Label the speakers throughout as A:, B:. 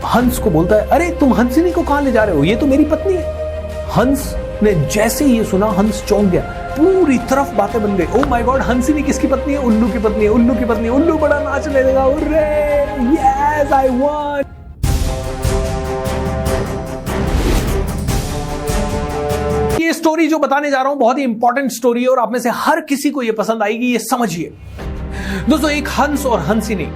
A: हंस को बोलता है, अरे तुम हंसिनी को कहां ले जा रहे हो, ये तो मेरी पत्नी है। हंस ने जैसे ही ये सुना, हंस चौंक गया, पूरी तरफ बातें बन गई। ओह माय गॉड, हंसिनी किसकी पत्नी है? उल्लू की पत्नी है, उल्लू की पत्नी। उल्लू बड़ा नाचने लगा, यस आई वॉन। ये स्टोरी जो बताने जा रहा हूं बहुत ही इंपॉर्टेंट स्टोरी है और आप में से हर किसी को ये पसंद आएगी, ये समझिए। दोस्तों, एक हंस और हंसिनी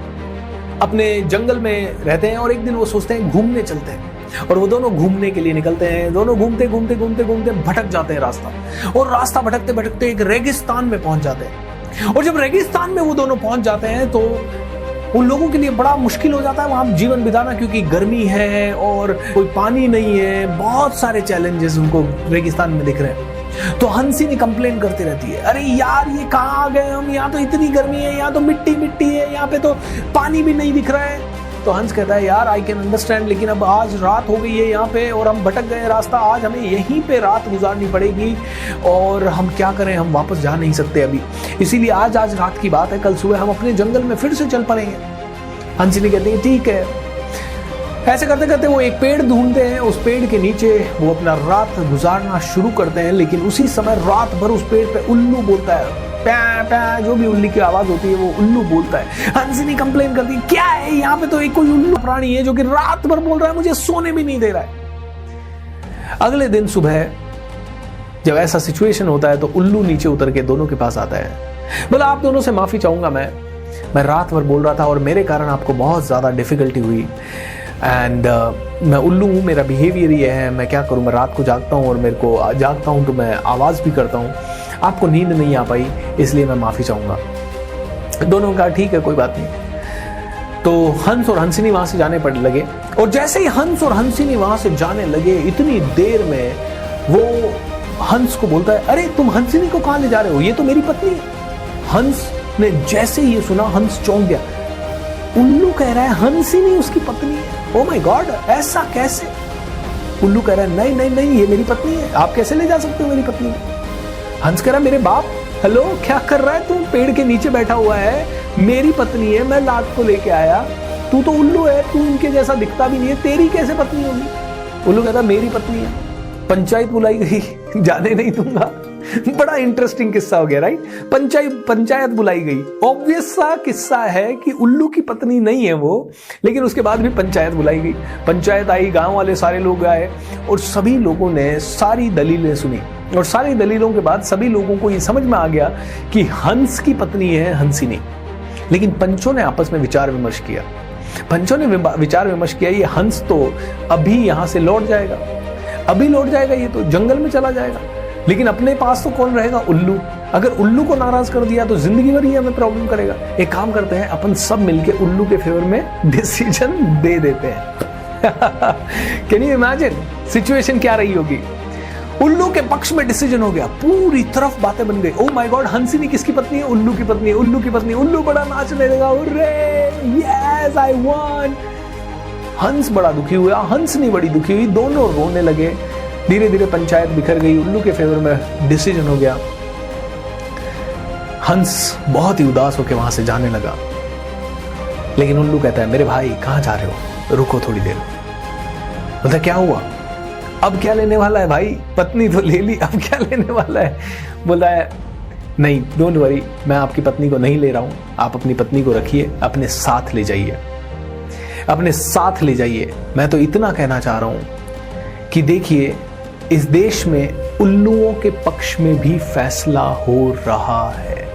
A: अपने जंगल में रहते हैं और एक दिन वो सोचते हैं घूमने चलते हैं, और वो दोनों घूमने के लिए निकलते हैं। दोनों घूमते घूमते घूमते घूमते भटक जाते हैं रास्ता, और रास्ता भटकते भटकते एक रेगिस्तान में पहुंच जाते हैं। और जब रेगिस्तान में वो दोनों पहुंच जाते हैं तो उन लोगों के लिए बड़ा मुश्किल हो जाता है वहां जीवन बिताना, क्योंकि गर्मी है और कोई पानी नहीं है। बहुत सारे चैलेंजेस उनको रेगिस्तान में दिख रहे हैं। तो हंसिनी कंप्लेन करती रहती है, अरे यार ये कहाँ आ गए हम, यहाँ तो इतनी गर्मी है, यहाँ तो मिट्टी मिट्टी है, यहाँ पे तो पानी भी नहीं दिख रहा है। तो हंस कहता है, यार आई कैन अंडरस्टैंड, लेकिन अब आज रात हो गई है यहाँ पे और हम भटक गए रास्ता। आज हमें यहीं पे रात गुजारनी पड़ेगी और हम क्या करें, हम वापस जा नहीं सकते अभी, इसीलिए आज रात की बात है, कल सुबह हम अपने जंगल में फिर से चल पड़ेंगे। हंसिनी कहती है, ठीक है। ऐसे करते करते वो एक पेड़ ढूंढते हैं, उस पेड़ के नीचे वो अपना रात गुजारना शुरू करते हैं। लेकिन उसी समय रात भर उस पेड़ पे उल्लू बोलता है, प्या प्या, जो भी उल्ली की आवाज होती है वो उल्लू बोलता है। हंसिनी कंप्लेन करती है, क्या है यहाँ पे तो एक कोई उल्लू प्राणी है जो कि रात भर बोल रहा है, मुझे सोने भी नहीं दे रहा है। अगले दिन सुबह जब ऐसा सिचुएशन होता है तो उल्लू नीचे उतर के दोनों के पास आता है, बोला, आप दोनों से माफी चाहूंगा, मैं रात भर बोल रहा था और मेरे कारण आपको बहुत ज्यादा डिफिकल्टी हुई, एंड मैं उल्लू हूँ, मेरा बिहेवियर ये है, मैं क्या करूँ, मैं रात को जागता हूँ और मेरे को जागता हूँ तो मैं आवाज़ भी करता हूँ, आपको नींद नहीं आ पाई, इसलिए मैं माफ़ी चाहूँगा। दोनों का ठीक है, कोई बात नहीं। तो हंस और हंसिनी वहाँ से जाने पड़ लगे, और जैसे ही हंस और हंसिनी वहाँ से जाने लगे, इतनी देर में वो हंस को बोलता है, अरे तुम हंसिनी को कहाँ ले जा रहे हो, ये तो मेरी पत्नी है। हंस ने जैसे ही ये सुना, हंस चौंक गया, उल्लू कह रहा है हंसिनी उसकी पत्नी है। ओ माय गॉड, ऐसा कैसे? उल्लू कह रहा है, नहीं नहीं नहीं, ये मेरी पत्नी है, आप कैसे ले जा सकते हो मेरी पत्नी को? हंस कह रहा है, मेरे बाप, हेलो, क्या कर रहा है तू, पेड़ के नीचे बैठा हुआ है, मेरी पत्नी है, मैं लात को लेके आया, तू तो उल्लू है, तू इनके जैसा दिखता भी नहीं है, तेरी कैसे पत्नी होगी? उल्लू कहता है, मेरी पत्नी है, पंचायत बुलाई गई, जाने नहीं दूंगा। बड़ा इंटरेस्टिंग किस्सा हो गया, राइट? पंचायत बुलाई गई, ऑब्वियस सा किस्सा है कि उल्लू की पत्नी नहीं है वो, लेकिन उसके बाद भी पंचायत बुलाई गई। पंचायत आई, गांव वाले सारे लोग आए और सभी लोगों ने सारी दलीलें सुनी, और सारी दलीलों के बाद सभी लोगों को ये समझ में आ गया कि हंस की पत्नी है हंसिनी। लेकिन पंचों ने आपस में विचार विमर्श किया। पंचों ने विचार विमर्श किया, ये हंस तो अभी यहां से लौट जाएगा, अभी लौट जाएगा, ये तो जंगल में चला जाएगा, लेकिन अपने पास तो कौन रहेगा? उल्लू। अगर उल्लू को नाराज कर दिया तो जिंदगी भर ही हमें प्रॉब्लम करेगा। एक काम करते हैं, अपन सब मिलके उल्लू के फेवर में डिसीजन दे देते हैं। कैन यू इमेजिन सिचुएशन क्या रही होगी? उल्लू के पक्ष में डिसीजन हो गया, पूरी तरफ बातें बन गई। ओह माय गॉड, हंसिनी किसकी पत्नी है? उल्लू की पत्नी है, उल्लू की पत्नी। उल्लू बड़ा नाचने लगा, यस आई वॉन। हंस बड़ा दुखी हुआ, हंसनी बड़ी दुखी हुई, दोनों रोने लगे। धीरे धीरे पंचायत बिखर गई, उल्लू के फेवर में डिसीजन हो गया। हंस बहुत ही उदास होकर वहां से जाने लगा, लेकिन उल्लू कहता है, मेरे भाई कहां जा रहे हो, रुको थोड़ी देर। बोलता, क्या हुआ, अब क्या लेने वाला है भाई, पत्नी तो ले ली, अब क्या लेने वाला है? बोला है, नहीं डोंट वरी, मैं आपकी पत्नी को नहीं ले रहा हूं, आप अपनी पत्नी को रखिए, अपने साथ ले जाइए, अपने साथ ले जाइए। मैं तो इतना कहना चाह रहा हूं कि देखिए, इस देश में उल्लुओं के पक्ष में भी फैसला हो रहा है।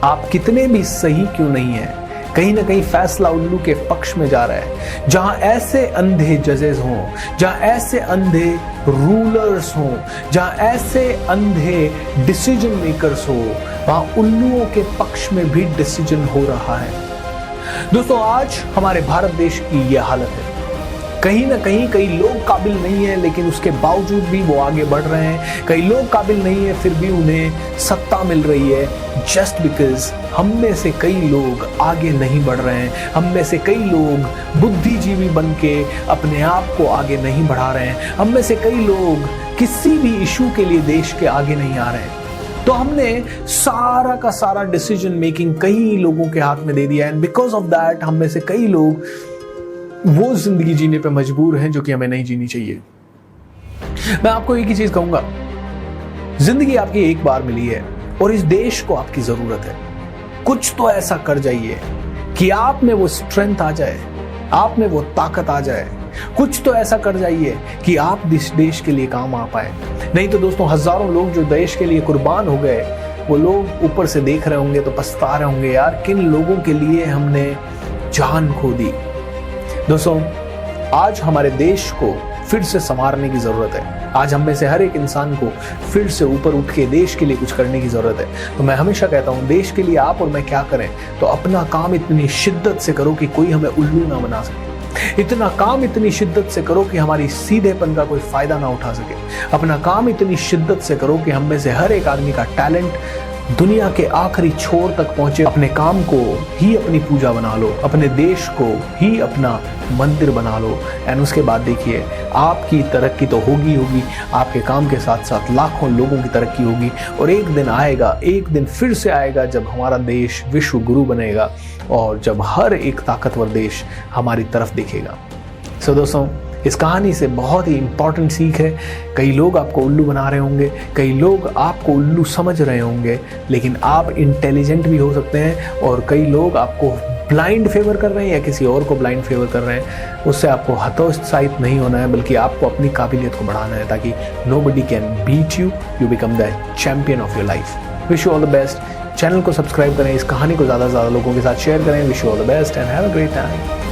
A: आप कितने भी सही क्यों नहीं है, कहीं ना कहीं फैसला उल्लू के पक्ष में जा रहा है। जहां ऐसे अंधे जजेस हों, जहां ऐसे अंधे रूलर्स हों, जहां ऐसे अंधे डिसीजन मेकर्स हो, वहां उल्लुओं के पक्ष में भी डिसीजन हो रहा है। दोस्तों, आज हमारे भारत देश की यह हालत है। कहीं ना कहीं कई लोग काबिल नहीं है, लेकिन उसके बावजूद भी वो आगे बढ़ रहे हैं। कई लोग काबिल नहीं है, फिर भी उन्हें सत्ता मिल रही है, जस्ट बिकॉज हम में से कई लोग आगे नहीं बढ़ रहे हैं। हम में से कई लोग बुद्धिजीवी बन के अपने आप को आगे नहीं बढ़ा रहे हैं। हम में से कई लोग किसी भी इशू के लिए देश के आगे नहीं आ रहे हैं। तो हमने सारा का सारा डिसीजन मेकिंग कई लोगों के हाथ में दे दिया, एंड बिकॉज ऑफ दैट हम में से कई लोग वो जिंदगी जीने पे मजबूर हैं जो कि हमें नहीं जीनी चाहिए। मैं आपको एक ही चीज कहूंगा, जिंदगी आपकी एक बार मिली है और इस देश को आपकी जरूरत है। कुछ तो ऐसा कर जाइए कि आप में वो स्ट्रेंथ आ जाए, आप में वो ताकत आ जाए। कुछ तो ऐसा कर जाइए कि आप इस देश के लिए काम आ पाए। नहीं तो दोस्तों, हजारों लोग जो देश के लिए कुर्बान हो गए, वो लोग ऊपर से देख रहे होंगे तो पछता रहे होंगे, यार किन लोगों के लिए हमने जान खो दी। दोस्तों, आज हमारे देश को फिर से संवारने की जरूरत है। आज हम में से हर एक इंसान को फिर से ऊपर उठ के देश के लिए कुछ करने की जरूरत है। तो मैं हमेशा कहता हूं, देश के लिए आप और मैं क्या करें, तो अपना काम इतनी शिद्दत से करो कि कोई हमें उल्लू ना बना सके। इतना काम इतनी शिद्दत से करो कि हमारी सीधेपन का कोई फायदा ना उठा सके। अपना काम इतनी शिद्दत से करो कि हम में से हर एक आदमी का टैलेंट दुनिया के आखिरी छोर तक पहुंचे। अपने काम को ही अपनी पूजा बना लो, अपने देश को ही अपना मंदिर बना लो। एंड उसके बाद देखिए, आपकी तरक्की तो होगी होगी, आपके काम के साथ साथ लाखों लोगों की तरक्की होगी। और एक दिन आएगा, एक दिन फिर से आएगा जब हमारा देश विश्व गुरु बनेगा और जब हर एक ताकतवर देश हमारी तरफ दिखेगा। सो दोस्तों, इस कहानी से बहुत ही इंपॉर्टेंट सीख है। कई लोग आपको उल्लू बना रहे होंगे, कई लोग आपको उल्लू समझ रहे होंगे, लेकिन आप इंटेलिजेंट भी हो सकते हैं। और कई लोग आपको ब्लाइंड फेवर कर रहे हैं या किसी और को ब्लाइंड फेवर कर रहे हैं, उससे आपको हतोत्साहित नहीं होना है, बल्कि आपको अपनी काबिलियत को बढ़ाना है, ताकि nobody can beat you, you become the champion of your life. Wish you all the best. Channel को सब्सक्राइब करें, इस कहानी को ज़्यादा से ज़्यादा लोगों के साथ शेयर करें। Wish you all the best and have a great time.